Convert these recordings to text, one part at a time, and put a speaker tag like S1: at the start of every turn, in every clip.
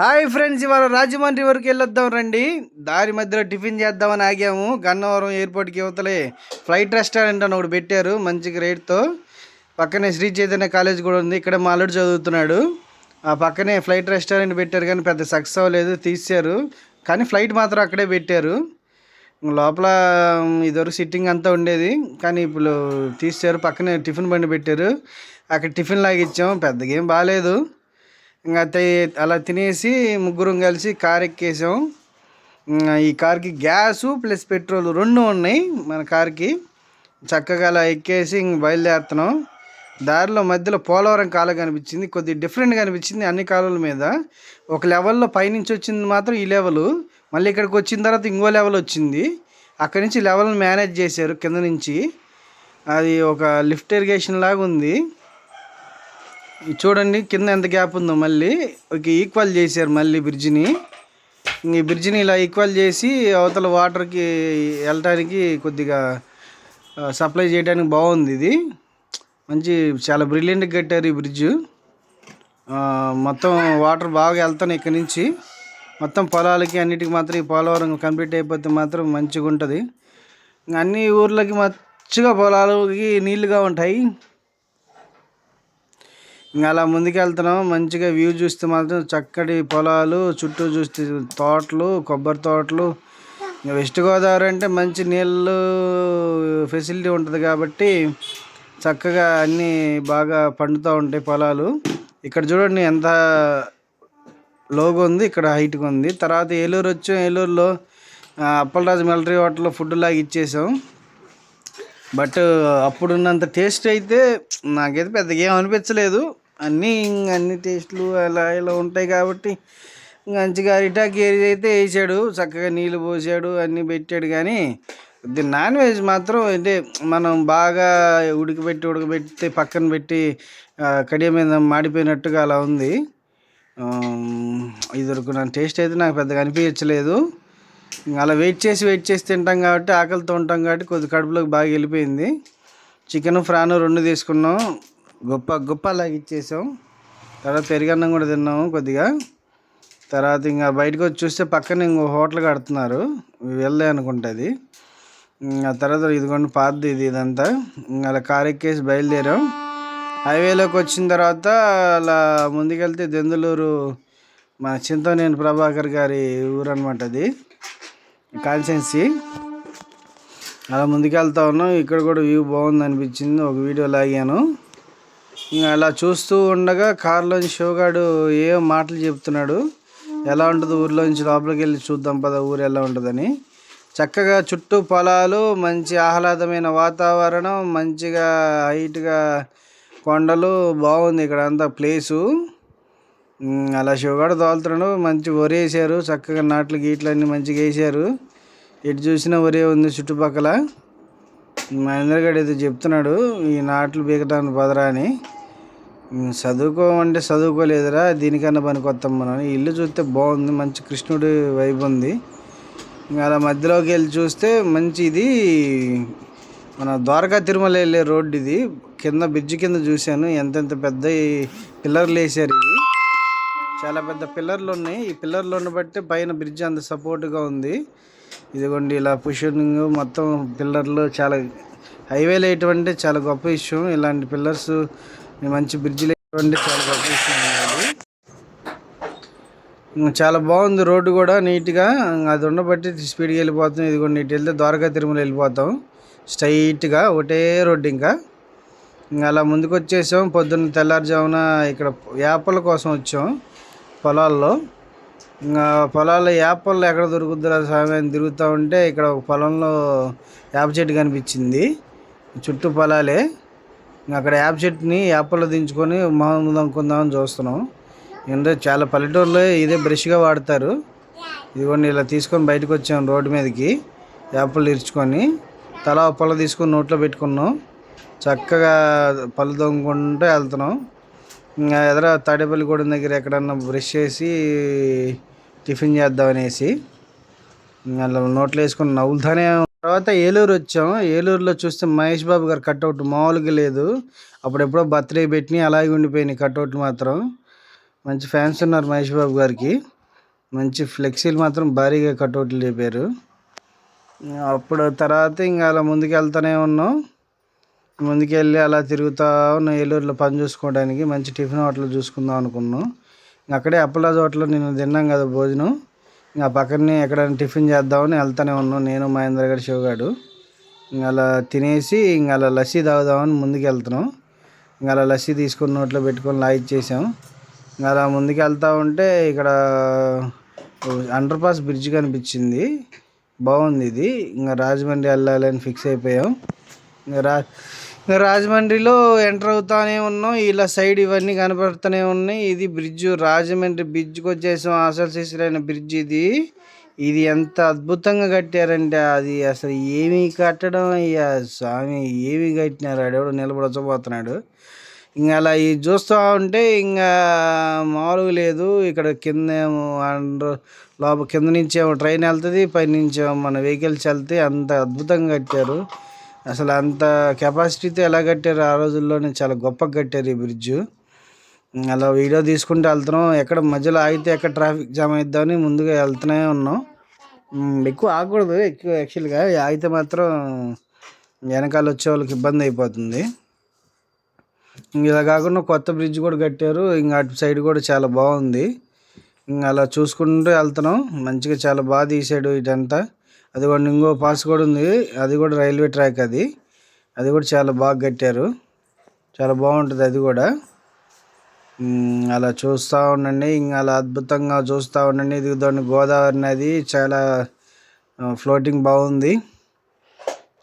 S1: Hi friends, ఇవాళ రాజమండ్రి వరకు వెళ్ళొద్దాం రండి. దారి మధ్యలో టిఫిన్ చేద్దామని ఆగాము. గన్నవరం ఎయిర్పోర్ట్కి యువతలే ఫ్లైట్ రెస్టారెంట్ అని ఒకటి పెట్టారు మంచిగా రేట్తో. పక్కనే శ్రీ చైతన్య కాలేజ్ కూడా ఉంది. ఇక్కడ మా అల్లుడు చదువుతున్నాడు. ఆ పక్కనే ఫ్లైట్ రెస్టారెంట్ పెట్టారు కానీ పెద్ద సక్సెస్ అవ్వలేదు, తీసారు. కానీ ఫ్లైట్ మాత్రం అక్కడే పెట్టారు. లోపల ఇదివరకు సిట్టింగ్ అంతా ఉండేది కానీ ఇప్పుడు తీసారు. పక్కనే టిఫిన్ బండి పెట్టారు. అక్కడ టిఫిన్ లాగా ఇచ్చాం, పెద్దగా ఏం బాగాలేదు. ఇంకా అలా తినేసి ముగ్గురం కలిసి కార్ ఎక్కేసాం. ఈ కార్కి గ్యాసు ప్లస్ పెట్రోల్ రెండు ఉన్నాయి మన కార్కి. చక్కగా అలా ఎక్కేసి ఇంక బయలుదేరుతున్నాం. దారిలో మధ్యలో పోలవరం కాలువ కనిపించింది. కొద్దిగా డిఫరెంట్గా అనిపించింది అన్ని కాలువల మీద. ఒక లెవెల్లో పైనుంచి వచ్చింది మాత్రం ఈ లెవెల్, మళ్ళీ ఇక్కడికి వచ్చిన తర్వాత ఇంకో లెవెల్ వచ్చింది. అక్కడి నుంచి లెవెల్ని మేనేజ్ చేశారు కింద నుంచి. అది ఒక లిఫ్ట్ ఇరిగేషన్ లాగా ఉంది. చూడండి కింద ఎంత గ్యాప్ ఉందో. మళ్ళీ ఒక ఈక్వల్ చేశారు మళ్ళీ బ్రిడ్జిని. ఈ బ్రిడ్జిని ఇలా ఈక్వల్ చేసి అవతల వాటర్కి వెళ్ళటానికి కొద్దిగా సప్లై చేయడానికి బాగుంది. ఇది మంచి చాలా బ్రిలియంట్గా కట్టారు ఈ బ్రిడ్జ్. మొత్తం వాటర్ బాగా వెళ్తాను ఇక్కడి నుంచి. మొత్తం పొలాలకి అన్నిటికి మాత్రం ఈ పోలవరం కంప్లీట్ అయిపోతే మాత్రం మంచిగా ఉంటుంది. అన్ని ఊర్లకి మంచిగా పొలాలకి నీళ్ళుగా ఉంటాయి. ఇంకా అలా ముందుకు వెళ్తున్నాం. మంచిగా వ్యూ చూస్తే మాత్రం చక్కటి పొలాలు, చుట్టూ చూస్తే తోటలు, కొబ్బరి తోటలు. వెస్ట్ గోదావరి అంటే మంచి నీళ్ళు ఫెసిలిటీ ఉంటుంది కాబట్టి చక్కగా అన్నీ బాగా పండుతూ ఉంటాయి పొలాలు. ఇక్కడ చూడండి ఎంత లోగా ఉంది, ఇక్కడ హైట్గా ఉంది. తర్వాత ఏలూరు వచ్చాం. ఏలూరులో అప్పలరాజు మిలిటరీ హోటల్లో ఫుడ్ లాగా ఇచ్చేసాం. బట్ అప్పుడున్నంత టేస్ట్ అయితే నాకైతే పెద్దగా ఏం అనిపించలేదు. అన్ని టేస్ట్లు అలా ఇలా ఉంటాయి కాబట్టి మంచిగా అరిటాక్ ఏరియా అయితే వేసాడు, చక్కగా నీళ్ళు పోసాడు, అన్నీ పెట్టాడు. కానీ ఇది నాన్ వెజ్ మాత్రం అంటే మనం బాగా ఉడకబెట్టి పక్కన పెట్టి కడియ మీద మాడిపోయినట్టుగా అలా ఉంది. ఇది వరకు నా టేస్ట్ అయితే నాకు పెద్దగా అనిపించలేదు. అలా వెయిట్ చేసి తింటాం కాబట్టి ఆకలితో ఉంటాం కాబట్టి కొద్ది కడుపులోకి బాగా వెళ్ళిపోయింది. చికెన్ ఫ్రాన్ రెండు తీసుకున్నాం, గొప్ప అలాగే ఇచ్చేసాం. తర్వాత పెరుగన్నం కూడా తిన్నాము కొద్దిగా. తర్వాత ఇంకా బయటకు వచ్చి చూస్తే పక్కన ఇంకో హోటల్ కడుతున్నారు, వెళ్ళే అనుకుంటుంది. ఆ తర్వాత ఇదిగోండి పాతది ఇదంతా. అలా కారు ఎక్కేసి బయలుదేరాం. హైవేలోకి వచ్చిన తర్వాత అలా ముందుకెళ్తే దెందులూరు మన చింతనేని ప్రభాకర్ గారి ఊరు అనమాట, అది కాన్స్టెన్సీ. అలా ముందుకెళ్తా ఉన్నాం. ఇక్కడ కూడా వ్యూ బాగుంది అనిపించింది, ఒక వీడియో లాగాను. ఇంకా అలా చూస్తూ ఉండగా కారులోంచి షోగాడు ఏవో మాటలు చెప్తున్నాడు. ఎలా ఉంటుంది ఊరిలోంచి లోపలికి వెళ్ళి చూద్దాం పద ఊరు ఎలా ఉంటుందని. చక్కగా చుట్టూ పొలాలు, మంచి ఆహ్లాదమైన వాతావరణం, మంచిగా హైట్గా కొండలు, బాగుంది ఇక్కడ అంతా ప్లేసు. అలా షోగాడు తోలుతున్నాడు. మంచి వరి వేసారు, చక్కగా నాట్లు గీట్లు అన్నీ మంచిగా వేసారు. ఎటు చూసినా వరే ఉంది చుట్టుపక్కల. మహేంద్రగాడు ఏదో చెప్తున్నాడు, ఈ నాట్లు బీకటానికి పదరా అని. చదువుకోమంటే చదువుకోలేదురా, దీనికన్నా పనికొత్తాం మనం. ఇల్లు చూస్తే బాగుంది, మంచి కృష్ణుడి వైబ్ ఉంది. ఇంకా అలా మధ్యలోకి వెళ్ళి చూస్తే మంచి ఇది మన ద్వారకా తిరుమల వెళ్ళే రోడ్డు ఇది. కింద బ్రిడ్జి కింద చూశాను ఎంతెంత పెద్ద పిల్లర్లు వేసారు. ఇవి చాలా పెద్ద పిల్లర్లు ఉన్నాయి. ఈ పిల్లర్లు ఉండబట్టి పైన బ్రిడ్జ్ అంత సపోర్ట్గా ఉంది. ఇదిగోండి ఇలా పుషింగ్ మొత్తం పిల్లర్లు. చాలా హైవేలు వేయటం చాలా గొప్ప విషయం. ఇలాంటి పిల్లర్స్ మంచి బ్రిడ్జిలు వేయటం చాలా గొప్ప విషయం. చాలా బాగుంది రోడ్డు కూడా నీట్గా. అది ఉండబట్టి స్పీడ్గా వెళ్ళిపోతాం. ఇదిగోండి ఇటు వెళ్తే ద్వారకా తిరుమల వెళ్ళిపోతాం స్ట్రైట్గా, ఒకటే రోడ్డు. ఇంకా అలా ముందుకు వచ్చేసాం. పొద్దున్న తెల్లారుజామున ఇక్కడ యాపల కోసం వచ్చాం పొలాల్లో. ఇంకా పొలాల్లో యాపళ్ళు ఎక్కడ దొరుకుతుందా స్వామి అని తిరుగుతూ ఉంటే ఇక్కడ ఒక పొలంలో యాప చెట్టు కనిపించింది. చుట్టూ పొలాలే. అక్కడ యాప చెట్టుని యాపల్లో దించుకొని మొహం దమ్ముకుందామని చూస్తున్నాం. ఏంటంటే చాలా పల్లెటూరులో ఇదే బ్రష్గా వాడతారు. ఇదిగోండి ఇలా తీసుకొని బయటకు వచ్చాం రోడ్డు మీదకి. యాపళ్ళు ఇరుచుకొని తలా పొల తీసుకొని నోట్లో పెట్టుకున్నాం. చక్కగా పళ్ళు దొంగకుంటూ వెళ్తున్నాం. ఇంకా ఎదుర తాడేపల్లిగూడెం దగ్గర ఎక్కడన్నా బ్రష్ చేసి టిఫిన్ చేద్దామనేసి అలా నోట్లో వేసుకొని నవ్వులుతానే. తర్వాత ఏలూరు వచ్చాం. ఏలూరులో చూస్తే మహేష్ బాబు గారు కట్అవుట్ మామూలుగా లేదు. అప్పుడెప్పుడో బర్త్డే పెట్టినాయి, అలాగే ఉండిపోయినాయి కట్అవుట్ మాత్రం. మంచి ఫ్యాన్స్ ఉన్నారు మహేష్ బాబు గారికి. మంచి ఫ్లెక్సీలు మాత్రం భారీగా కటౌట్లు లేపారు. అప్పుడు తర్వాత ఇంకా అలా ముందుకు వెళ్తూనే ఉన్నాం. ముందుకెళ్ళి అలా తిరుగుతూ ఉన్నాం ఏలూరులో పని చూసుకోవడానికి. మంచి టిఫిన్ హోటల్ చూసుకుందాం అనుకున్నాం. అక్కడే అప్పలాజ్ హోటల్లో నేను తిన్నాం కదా భోజనం. ఇంకా పక్కనే ఎక్కడైనా టిఫిన్ చేద్దామని వెళ్తూనే ఉన్నాం నేను, మహేంద్ర గారు, శివగాడు. ఇంకా అలా తినేసి ఇంకా అలా లస్సీ తాగుదామని ముందుకు వెళ్తున్నాం. ఇంకా అలా లస్సీ తీసుకుని నోట్లో పెట్టుకొని లాగిచ్చేసాం. ఇంకా అలా ముందుకు వెళ్తూ ఉంటే ఇక్కడ అండర్ పాస్ బ్రిడ్జ్ కనిపించింది. బాగుంది ఇది. ఇంకా రాజమండ్రి వెళ్ళాలని ఫిక్స్ అయిపోయాం. ఇంకా రాజమండ్రిలో ఎంటర్ అవుతానే ఉన్నాం. ఇలా సైడ్ ఇవన్నీ కనపడుతూనే ఉన్నాయి. ఇది బ్రిడ్జ్, రాజమండ్రి బ్రిడ్జ్కి వచ్చేసాం. అసలు సిసలైన బ్రిడ్జ్ ఇది. ఇది ఎంత అద్భుతంగా కట్టారంటే అది అసలు ఏమి కట్టడం అయ్యా స్వామి, ఏమి కట్టినారు. ఆడెవడో నిలబడచ్చబోతున్నాడు. ఇంకా అలా ఇది చూస్తూ ఉంటే ఇంకా మామూలుగా లేదు. ఇక్కడ కింద ఏమో లోపల కింద నుంచి ఏమో ట్రైన్ వెళ్తుంది, పైనుంచి ఏమో మన వెహికల్స్ వెళ్తాయి. అంత అద్భుతంగా కట్టారు. అసలు అంత కెపాసిటీతో ఎలా కట్టారు ఆ రోజుల్లోనే, చాలా గొప్పగా కట్టారు ఈ బ్రిడ్జ్. అలా వీడియో తీసుకుంటూ వెళ్తున్నాం. ఎక్కడ మధ్యలో ఆగితే ఎక్కడ ట్రాఫిక్ జామ్ అయిద్దామని ముందుగా వెళ్తూనే ఉన్నాం. ఎక్కువ ఆగకూడదు, ఎక్కువ యాక్చువల్గా ఆగితే మాత్రం వెనకాల వచ్చే వాళ్ళకి ఇబ్బంది అయిపోతుంది. ఇలా కాకుండా కొత్త బ్రిడ్జ్ కూడా కట్టారు. ఇంకా అటు సైడ్ కూడా చాలా బాగుంది. ఇంకా అలా చూసుకుంటూ వెళ్తున్నాం. మంచిగా చాలా బాగా తీసాడు ఇదంతా. అది కూడా ఇంకో పాస్ కూడా ఉంది, అది కూడా రైల్వే ట్రాక్. అది కూడా చాలా బాగా కట్టారు. చాలా బాగుంటుంది అది కూడా. అలా చూస్తూ ఉండండి. ఇంకా అలా అద్భుతంగా చూస్తూ ఉండండి. ఇది గోదావరి నది చాలా ఫ్లోటింగ్ బాగుంది.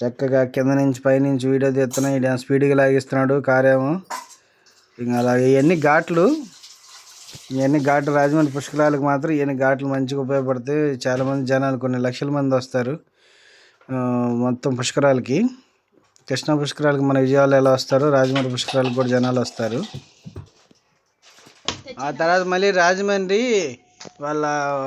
S1: చక్కగా కింద నుంచి పైనుంచి వీడియో తీస్తున్నాం. ఇడ స్పీడ్గా లాగిస్తున్నాడు కారేమో. ఇంకా అలాగే ఇవన్నీ ఘాట్లు రాజమండ్రి పుష్కరాలకు మాత్రం ఇవన్నీ ఘాట్లు మంచిగా ఉపయోగపడతాయి. చాలామంది జనాలు, కొన్ని లక్షల మంది వస్తారు మొత్తం పుష్కరాలకి. కృష్ణా పుష్కరాలకి మన విజయవాడలో ఎలా వస్తారో రాజమండ్రి పుష్కరాలకు కూడా జనాలు వస్తారు. ఆ తర్వాత మళ్ళీ రాజమండ్రి వాళ్ళ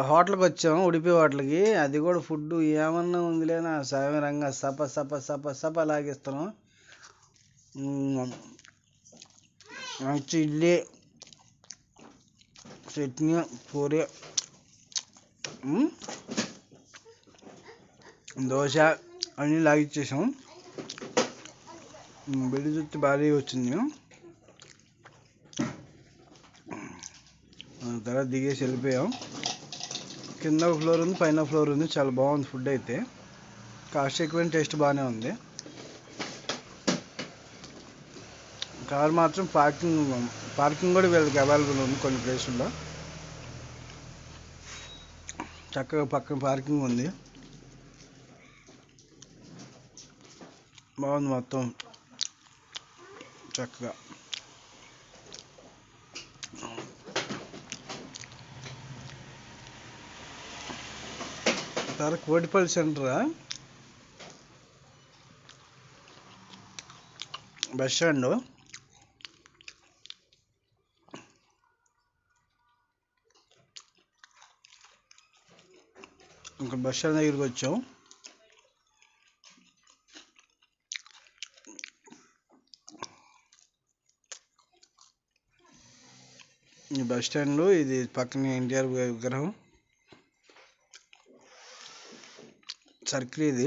S1: హోటల్కి వచ్చాం, ఉడిపి హోటల్కి. అది కూడా ఫుడ్ ఏమన్నా ఉందిలేనా సామిరంగా సప సప సప సప లాగిస్తున్నాం. మంచి ఇడ్లీ, చట్నీ, పూరి, దోశ అన్నీ లాగిచ్చేసాం. బిల్లు చుట్టూ భారీ వచ్చింది. తర్వాత దిగేసి వెళ్ళిపోయాం. కింద ఒక ఫ్లోర్ ఉంది, పైన ఫ్లోర్ ఉంది. చాలా బాగుంది ఫుడ్ అయితే. కాస్ట్ ఎక్కువైన టేస్ట్ బాగానే ఉంది. కార్ మాత్రం పార్కింగ్ కూడా వీళ్ళకి అవైలబుల్ ఉంది కొన్ని ప్లేసుల్లో. చక్కగా పక్కన పార్కింగ్ ఉంది. బాగుంది మొత్తం చక్కగా. తర్వాత కోటిపల్లి సెంటరా బస్ స్టాండ్. ఇంకా బస్ స్టాండ్ దగ్గరికి వచ్చాం. ఈ బస్ స్టాండ్, ఇది పక్కన ఎన్టీఆర్ విగ్రహం, సర్కిల్ ఇది.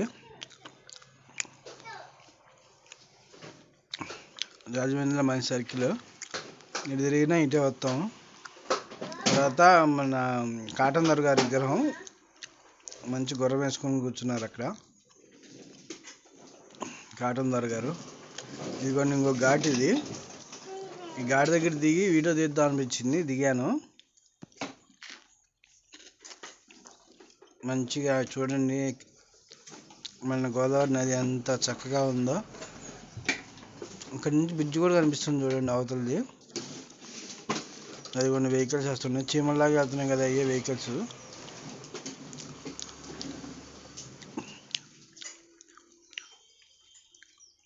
S1: రాజమండ్రిలో మంచి సర్కిల్. ఇటు తిరిగినా ఇటే వస్తాం. తర్వాత మన కాటన్ దొర గారి విగ్రహం, మంచి గుర్రం వేసుకొని కూర్చున్నారు అక్కడ కాటన్ దొర గారు. ఇదిగోండి ఇంకో ఘాట్. ఇది ఈ ఘాట్ దగ్గర దిగి వీడియో తీద్దాం అనిపించింది, దిగాను. మంచిగా చూడండి మన గోదావరి నది ఎంత చక్కగా ఉందో. ఇక్కడ నుంచి బ్రిడ్జ్ కూడా కనిపిస్తుంది చూడండి అవతలది. అది కొన్ని వెహికల్స్ వస్తున్నాయి, చీమల్లాగా వెళ్తున్నాయి కదా అయ్యే వెహికల్స్.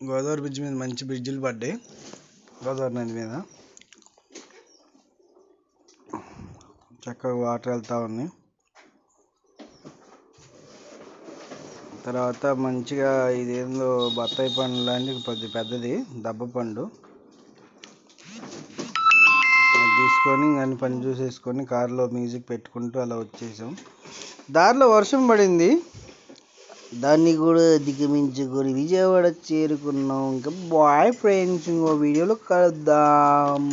S1: గోదావరి బ్రిడ్జ్ మీద మంచి బ్రిడ్జిలు పడ్డాయి గోదావరి నది మీద. చక్కగా వాటర్ వెళ్తూ ఉన్నాయి. తర్వాత మంచిగా ఇదేందో బత్తాయి పండు లాంటి పెద్దది దబ్బ పండు. తీసుకొని అన్ని పని చూసేసుకొని కారులో మ్యూజిక్ పెట్టుకుంటూ అలా వచ్చేసాం. దారిలో వర్షం పడింది, దాన్ని కూడా అధిగమించుకొని విజయవాడ చేరుకున్నాం. ఇంకా బాయ్ ఫ్రెండ్స్, ఇంకో వీడియోలో కలుద్దాం.